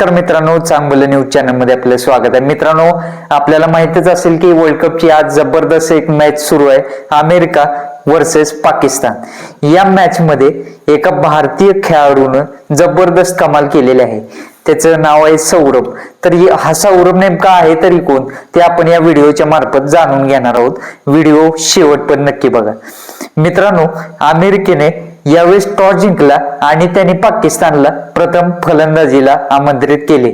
तर मित्रांनो, चांगलं न्यूज चॅनल मध्ये आपलं स्वागत आहे। मित्रांनो, आपल्याला माहितीच असेल की वर्ल्ड कपची आज जबरदस्त एक मॅच सुरू आहे, अमेरिका वर्सेस पाकिस्तान। या मॅच मध्ये एका भारतीय खेळाडूने जबरदस्त कमाल केलेली आहे। त्याचं नाव आहे सौरभ। तर हा सौरभ नेमका आहे तरी कोण ते आपण या व्हिडिओच्या मार्फत जाणून घेणार आहोत। व्हिडिओ शेवटपर्यंत नक्की बघा। मित्रांनो, अमेरिकेने यावेळेस टॉस जिंकला आणि त्यांनी पाकिस्तानला प्रथम फलंदाजीला आमंत्रित केले।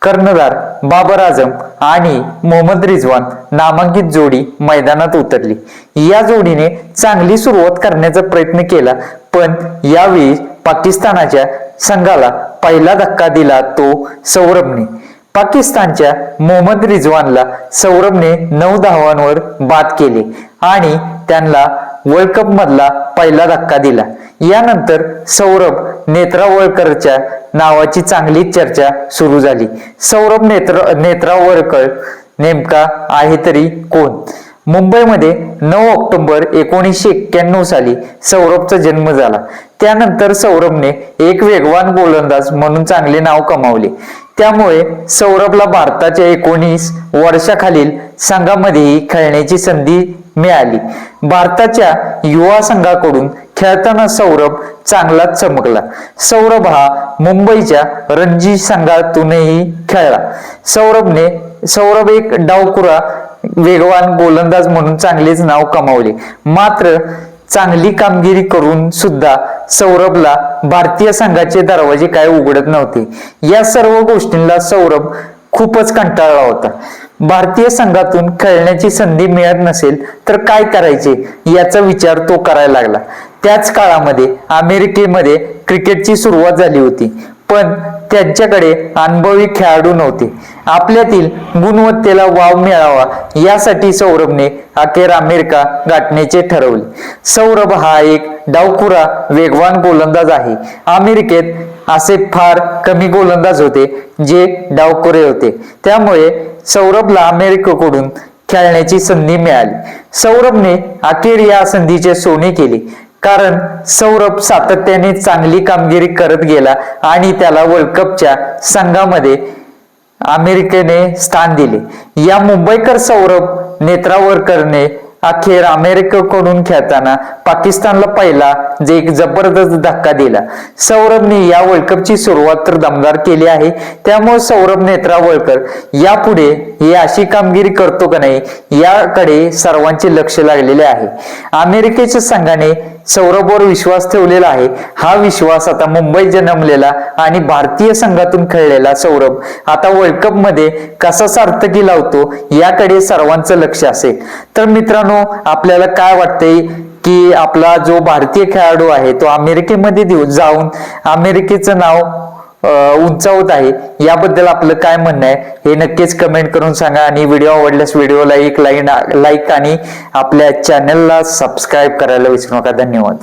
कर्णधार बाबर आझम आणि मोहम्मद रिजवान नामांकित जोडी मैदानात उतरली। या जोडीने चांगली सुरुवात करण्याचा प्रयत्न केला, पण यावेळी पाकिस्तानाच्या संघाला पहिला धक्का दिला तो सौरभने। पाकिस्तानच्या मोहम्मद रिजवानला सौरभने 9 धावांवर बाद केले आणि त्यांना वर्ल्ड कप मधला पहिला धक्का दिला। यानंतर सौरभ नेत्रावळकरच्या नावाची चांगली चर्चा सुरू झाली। सौरभ नेत्रावळकर नेमका आहे तरी कोण? मुंबईमध्ये 9 ऑक्टोबर 1991 साली सौरभचा जन्म झाला। त्यानंतर सौरभने एक वेगवान गोलंदाज म्हणून चांगले नाव कमावले। त्यामुळे सौरभला भारताच्या 19 वर्षाखालील संघामध्येही खेळण्याची संधी मिळाली। भारताच्या युवा संघाकडून खेळताना सौरभ चांगलाच चमकला। सौरभ हा मुंबईच्या रणजी संघातूनही खेळला। सौरभ एक डावखुरा वेगवान गोलंदाज म्हणून चांगलेच नाव कमावले। मात्र चांगली कामगिरी करून सुद्धा सौरभला भारतीय संघाचे दरवाजे काय उघडत नव्हते। या सर्व गोष्टींना सौरभ खूपच कंटाळला होता। भारतीय संघातून खेळण्याची संधी मिळत नसेल तर काय करायचे याचा विचार तो करायला लागला। त्याच काळामध्ये अमेरिकेमध्ये क्रिकेटची सुरुवात झाली होती, पण त्यांच्याकडे अनुभवी खेळाडू नव्हते। आपल्यातील गुणवत्तेला वाव मिळावा यासाठी सौरभने अखेर अमेरिका गाठण्याचे ठरवले। सौरभ हा एक डावखुरा वेगवान गोलंदाज आहे। अमेरिकेत असे फार कमी गोलंदाज होते जे डावखुरे होते, त्यामुळे सौरभला अमेरिकेकडून खेळण्याची संधी मिळाली। सौरभने अखेर या संधीचे सोने केले, कारण सौरभ सातत्याने चांगली कामगिरी करत गेला आणि त्याला वर्ल्ड कपच्या संघामध्ये अमेरिकेने स्थान दिले। या मुंबईकर सौरभ नेत्रावळकरने अखेर अमेरिकेकडून खेळताना पाकिस्तानला पहिला एक जबरदस्त धक्का दिला। सौरभने या वर्ल्ड कपची सुरुवात तर दमदार केली आहे, त्यामुळे सौरभ नेत्रावळकर यापुढे ही अशी कामगिरी करतो का नाही याकडे सर्वांचे लक्ष लागलेले आहे। अमेरिकेच्या संघाने सौरभवर विश्वास ठेवलेला आहे। हा विश्वास आता मुंबईत जन्मलेला आणि भारतीय संघातून खेळलेला सौरभ आता वर्ल्ड कप मध्ये कसा सार्थकी लावतो याकडे सर्वांचं लक्ष असेल। तर मित्रांनो, आपल्याला काय वाटतंय की आपला जो भारतीय खेळाडू आहे तो अमेरिकेमध्ये जाऊन अमेरिकेचं नाव उंचावत आहे, याबद्दल आपलं काय म्हणणं आहे हे नक्कीच कमेंट करून सांगा। आणि व्हिडिओ आवडल्यास व्हिडिओला एक लाईक आणि आपल्या चॅनलला सबस्क्राईब करायला विसरू नका। धन्यवाद।